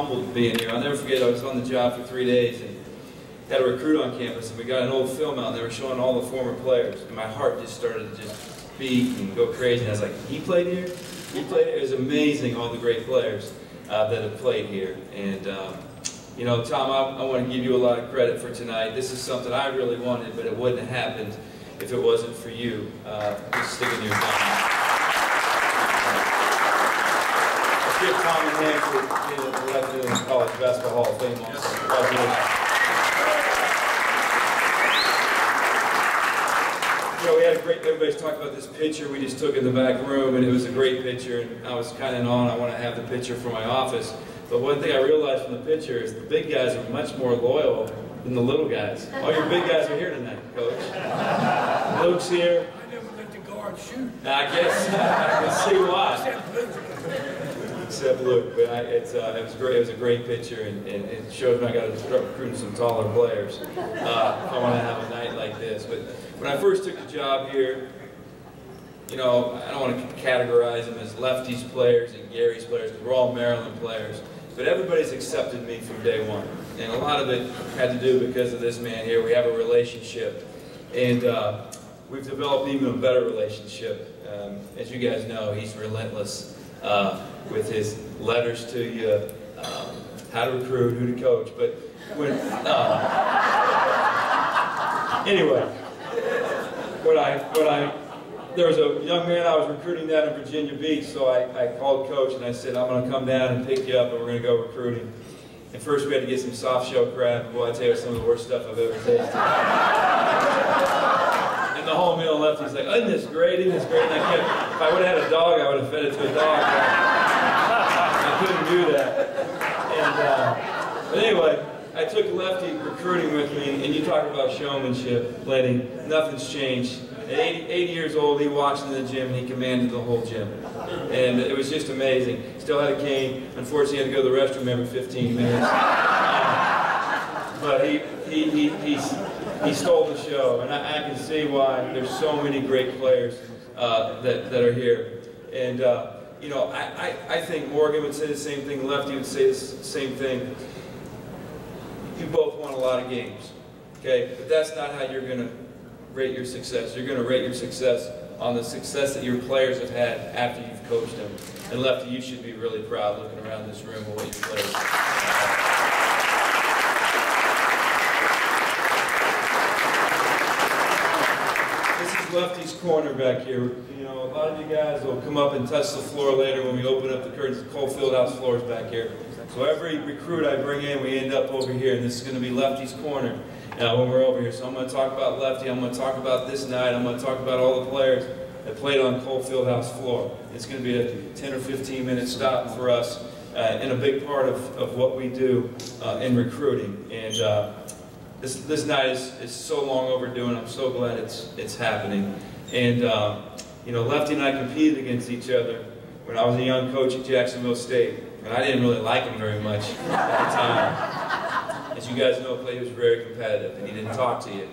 humbled being here. I'll never forget, I was on the job for 3 days and had a recruit on campus, and we got an old film out and they were showing all the former players, and my heart just started to just beat and go crazy. And I was like, he played here? He played here? It was amazing, all the great players that have played here. And you know, Tom, I want to give you a lot of credit for tonight. This is something I really wanted, but it wouldn't have happened if it wasn't for you just sticking your thumb. Let's give Tom a hand for being elected in the College Basketball Hall of Fame. You know, we had a great, everybody's talking about this picture we just took in the back room, and it was a great picture, and I was kind of in awe. I want to have the picture for my office. But one thing I realized from the picture is the big guys are much more loyal than the little guys. All your big guys are here tonight, Coach. Luke's here. I never let the guard shoot. I guess I can see why. Except Luke, but it was great. It was a great picture, and it shows me I got to start recruiting some taller players. I want to have a night like this. But when I first took the job here, you know, I don't want to categorize them as Lefty's players and Gary's players, because we're all Maryland players. But everybody's accepted me from day one. And a lot of it had to do because of this man here. We have a relationship. And we've developed even a better relationship. As you guys know, he's relentless with his letters to you, how to recruit, who to coach. But when, anyway, there was a young man I was recruiting down in Virginia Beach, so I called Coach and I said, I'm going to come down and pick you up and we're going to go recruiting. And first we had to get some soft shell crab. Boy, I tell you, it's some of the worst stuff I've ever tasted. And the whole meal left, he's like, isn't this great, isn't this great? And if I would have had a dog, I would have fed it to a dog. I couldn't do that. And, but anyway, I took Lefty recruiting with me, and you talk about showmanship, Lenny. Nothing's changed. At 80 years old, he walked into the gym and he commanded the whole gym. And it was just amazing. Still had a cane. Unfortunately, he had to go to the restroom every 15 minutes. But he stole the show. And I can see why there's so many great players that are here. And, you know, I think Morgan would say the same thing. Lefty would say the same thing. You both won a lot of games, okay? But that's not how you're going to rate your success. You're going to rate your success on the success that your players have had after you've coached them. And Lefty, you should be really proud looking around this room at what you played. This is Lefty's corner back here. You know, a lot of you guys will come up and touch the floor later when we open up the curtains. The Cole Fieldhouse floor is back here. So every recruit I bring in, we end up over here, and this is going to be Lefty's corner when we're over here. So I'm going to talk about Lefty, I'm going to talk about this night, I'm going to talk about all the players that played on Cole Fieldhouse floor. It's going to be a 10 or 15 minute stop for us and a big part of what we do in recruiting. And this night is so long overdue, and I'm so glad it's happening. And you know, Lefty and I competed against each other when I was a young coach at Jacksonville State. And I didn't really like him very much at the time. As you guys know, Clay was very competitive, and he didn't talk to you.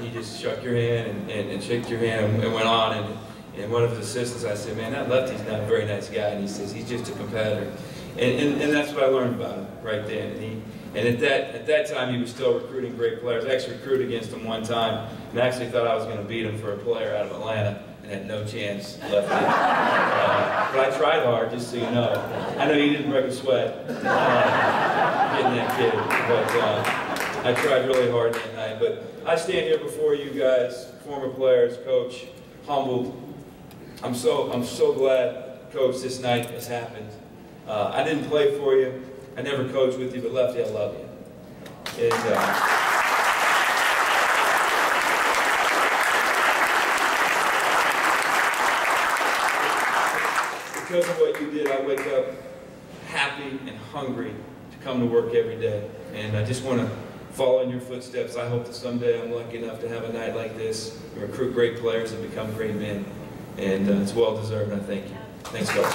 He just shook your hand and shook your hand and went on. And one of his assistants, I said, man, that Lefty's not a very nice guy. And he says, he's just a competitor. And that's what I learned about him right then. And at that time, he was still recruiting great players. I actually recruited against him one time, and I actually thought I was going to beat him for a player out of Atlanta. And had no chance left. But I tried hard, just so you know. I know you didn't break a sweat getting that kid, but I tried really hard that night. But I stand here before you guys, former players, coach, humbled. I'm so glad, Coach, this night has happened. I didn't play for you. I never coached with you, but Lefty, I love you. And, because of what you did, I wake up happy and hungry to come to work every day. And I just want to follow in your footsteps. I hope that someday I'm lucky enough to have a night like this and recruit great players and become great men. And it's well deserved, and I thank you. Thanks, Coach.